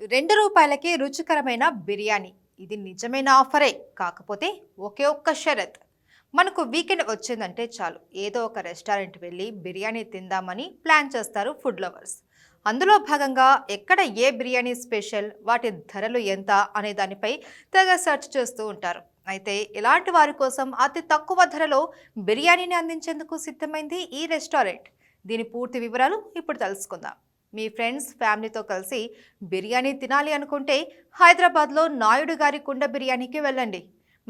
రూ. 2కి రుచికరమైన బిర్యానీ. ఇది నిజమైన ఆఫరే. కాకపోతే ఒకే ఒక్క షరత్. మనకు వీకెండ్ వచ్చిందంటే చాలు ఏదో ఒక రెస్టారెంట్ వెళ్ళి బిర్యానీ తిందామని ప్లాన్ చేస్తారు ఫుడ్ లవర్స్. అందులో భాగంగా ఎక్కడ ఏ బిర్యానీ స్పెషల్, వాటి ధరలు ఎంత అనే దానిపై తెగ సెర్చ్ చేస్తూ ఉంటారు. అయితే ఇలాంటి వారి కోసం అతి తక్కువ ధరలో బిర్యానీని అందించేందుకు సిద్ధమైంది ఈ రెస్టారెంట్. దీని పూర్తి వివరాలు ఇప్పుడు తెలుసుకుందాం. మీ ఫ్రెండ్స్, ఫ్యామిలీతో కలిసి బిర్యానీ తినాలి అనుకుంటే హైదరాబాద్లో నాయుడు గారి కుండ బిర్యానీకి వెళ్ళండి.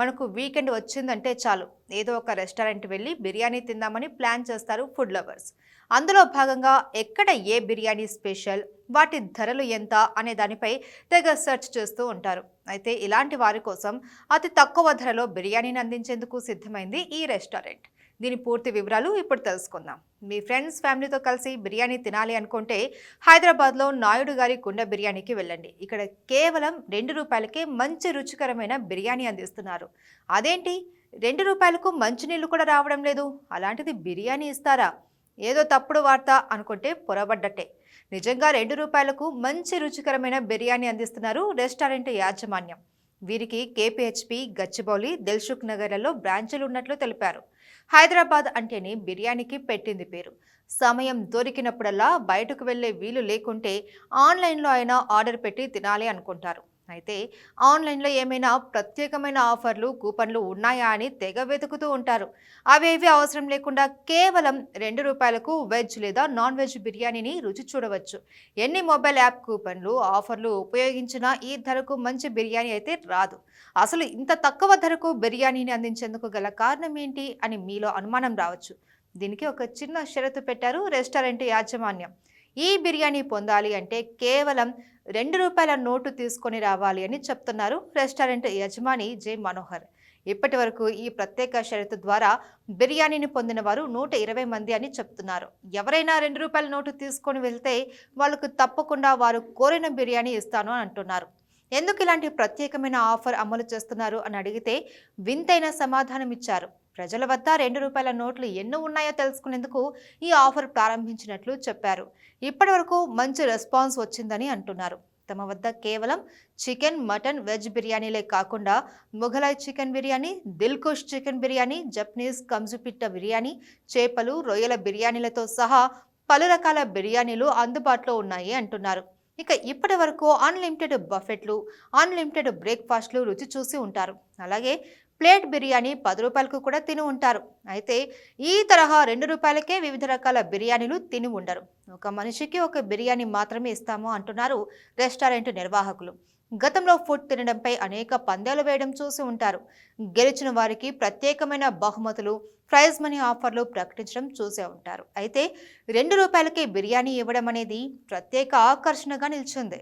మనకు వీకెండ్ వచ్చిందంటే చాలు ఏదో ఒక రెస్టారెంట్ వెళ్ళి బిర్యానీ తిందామని ప్లాన్ చేస్తారు ఫుడ్ లవర్స్. అందులో భాగంగా ఎక్కడ ఏ బిర్యానీ స్పెషల్, వాటి ధరలు ఎంత అనే దానిపై తెగ సెర్చ్ చేస్తూ ఉంటారు. అయితే ఇలాంటి వారి కోసం అతి తక్కువ ధరలో బిర్యానీని అందించేందుకు సిద్ధమైంది ఈ రెస్టారెంట్. దీని పూర్తి వివరాలు ఇప్పుడు తెలుసుకుందాం. మీ ఫ్రెండ్స్, ఫ్యామిలీతో కలిసి బిర్యానీ తినాలి అనుకుంటే హైదరాబాద్లో నాయుడు గారి కుండ బిర్యానీకి వెళ్ళండి. ఇక్కడ కేవలం రూ. 2కే మంచి రుచికరమైన బిర్యానీ అందిస్తున్నారు. అదేంటి, రూ. 2కు మంచినీళ్ళు కూడా రావడం లేదు, అలాంటిది బిర్యానీ ఇస్తారా? ఏదో తప్పుడు వార్త అనుకుంటే పొరబడ్డట్టే. నిజంగా రూ. 2కు మంచి రుచికరమైన బిర్యానీ అందిస్తున్నారు రెస్టారెంట్ యాజమాన్యం. వీరికి కేపీహెచ్పి, గచ్చిబౌలి, దిల్సుఖ్ నగర్లలో బ్రాంచులు ఉన్నట్లు తెలిపారు. హైదరాబాద్ అంటేనే బిర్యానీకి పెట్టింది పేరు. సమయం దొరికినప్పుడల్లా బయటకు వెళ్లే వీలు లేకుంటే ఆన్లైన్లో అయినా ఆర్డర్ పెట్టి తినాలి అనుకుంటారు. అయితే ఆన్లైన్లో ఏమైనా ప్రత్యేకమైన ఆఫర్లు, కూపన్లు ఉన్నాయా అని తెగ వెతుకుతూ ఉంటారు. అవేవి అవసరం లేకుండా కేవలం రూ. 2కు వెజ్ లేదా నాన్ వెజ్ బిర్యానీని రుచి చూడవచ్చు. ఎన్ని మొబైల్ యాప్ కూపన్లు, ఆఫర్లు ఉపయోగించినా ఈ ధరకు మంచి బిర్యానీ అయితే రాదు. అసలు ఇంత తక్కువ ధరకు బిర్యానీని అందించేందుకు గల కారణం ఏంటి అని మీలో అనుమానం రావచ్చు. దీనికి ఒక చిన్న షరతు పెట్టారు రెస్టారెంట్ యాజమాన్యం. ఈ బిర్యానీ పొందాలి అంటే కేవలం రూ. 2 నోటు తీసుకొని రావాలి అని చెప్తున్నారు రెస్టారెంట్ యజమాని జె మనోహర్. ఇప్పటి వరకు ఈ ప్రత్యేక షరతు ద్వారా బిర్యానీని పొందిన వారు 120 మంది అని చెప్తున్నారు. ఎవరైనా రూ. 2 నోటు తీసుకొని వెళ్తే వాళ్ళకు తప్పకుండా వారు కోరిన బిర్యానీ ఇస్తాను అని అంటున్నారు. ఎందుకు ఇలాంటి ప్రత్యేకమైన ఆఫర్ అమలు చేస్తున్నారు అని అడిగితే వింతైన సమాధానం ఇచ్చారు. ప్రజల వద్ద రూ. 2 నోట్లు ఎన్ని ఉన్నాయో తెలుసుకునేందుకు ఈ ఆఫర్ ప్రారంభించినట్లు చెప్పారు. ఇప్పటివరకు మంచి రెస్పాన్స్ వచ్చిందని అంటున్నారు. తమ వద్ద కేవలం చికెన్, మటన్, వెజ్ బిర్యానీలే కాకుండా Mughlai chicken biryani, Dilkhush chicken biryani, Japanese కంజుపిట్ట బిర్యానీ, చేపలు, రొయ్యల బిర్యానీలతో సహా పలు రకాల బిర్యానీలు అందుబాటులో ఉన్నాయి అంటున్నారు. ఇక ఇప్పటి వరకు అన్లిమిటెడ్ బఫెట్లు, అన్లిమిటెడ్ బ్రేక్ఫాస్ట్లు రుచి చూసి ఉంటారు. అలాగే ప్లేట్ బిర్యానీ రూ. 10కు కూడా తిని ఉంటారు. అయితే ఈ తరహా రూ. 2కే వివిధ రకాల బిర్యానీలు తిని ఉండరు. ఒక మనిషికి ఒక బిర్యానీ మాత్రమే ఇస్తాము అంటున్నారు రెస్టారెంట్ నిర్వాహకులు. గతంలో ఫుడ్ తినడంపై అనేక పందాలు వేయడం చూసి ఉంటారు. గెలిచిన వారికి ప్రత్యేకమైన బహుమతులు, ప్రైజ్ మనీ ఆఫర్లు ప్రకటించడం చూసే ఉంటారు. అయితే రూ. 2కే బిర్యానీ ఇవ్వడం అనేది ప్రత్యేక ఆకర్షణగా నిలిచింది.